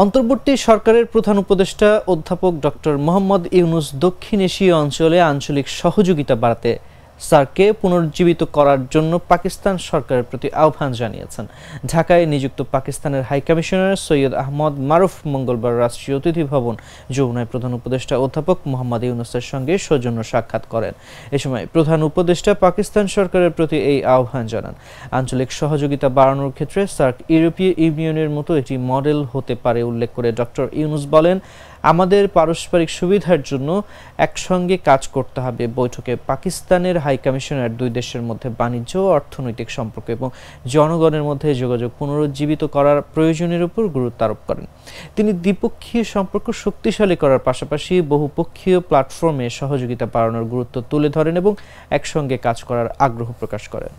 অন্তর্বর্তী সরকারের প্রধান উপদেষ্টা অধ্যাপক ডক্টর মোহাম্মদ ইউনূস দক্ষিণ এশীয় অঞ্চলে আঞ্চলিক সহযোগিতা বাড়াতে সার্ককে পুনরুজ্জীবিত করার জন্য পাকিস্তান সরকারের প্রতি আহ্বান জানিয়েছেন। ঢাকায় নিযুক্ত পাকিস্তানের হাইকমিশনার সৈয়দ আহমদ মারুফ মঙ্গলবার রাষ্ট্রীয় অতিথি ভবন যমুনায় প্রধান উপদেষ্টা অধ্যাপক মোহাম্মদ ইউনূসের সঙ্গে সৌজন্য সাক্ষাৎ করেন। এ সময় প্রধান উপদেষ্টা পাকিস্তান সরকারের প্রতি এই আহ্বান জানান। আঞ্চলিক সহযোগিতা বাড়ানোর ক্ষেত্রে সার্ক ইউরোপীয় ইউনিয়নের মতো এটি মডেল হতে পারে উল্লেখ করে ডক্টর ইউনূস বলেন, আমাদের পারস্পরিক সুবিধার জন্য একসঙ্গে কাজ করতে হবে। বৈঠকে পাকিস্তানের হাইকমিশনার দুই দেশের মধ্যে বাণিজ্য ও অর্থনৈতিক সম্পর্ক এবং জনগণের মধ্যে যোগাযোগ পুনরুজ্জীবিত করার প্রয়োজনের উপর গুরুত্ব আরোপ করেন। তিনি দ্বিপক্ষীয় সম্পর্ক শক্তিশালী করার পাশাপাশি বহুপক্ষীয় প্ল্যাটফর্মে সহযোগিতা বাড়ানোর গুরুত্ব তুলে ধরেন এবং একসঙ্গে কাজ করার আগ্রহ প্রকাশ করেন।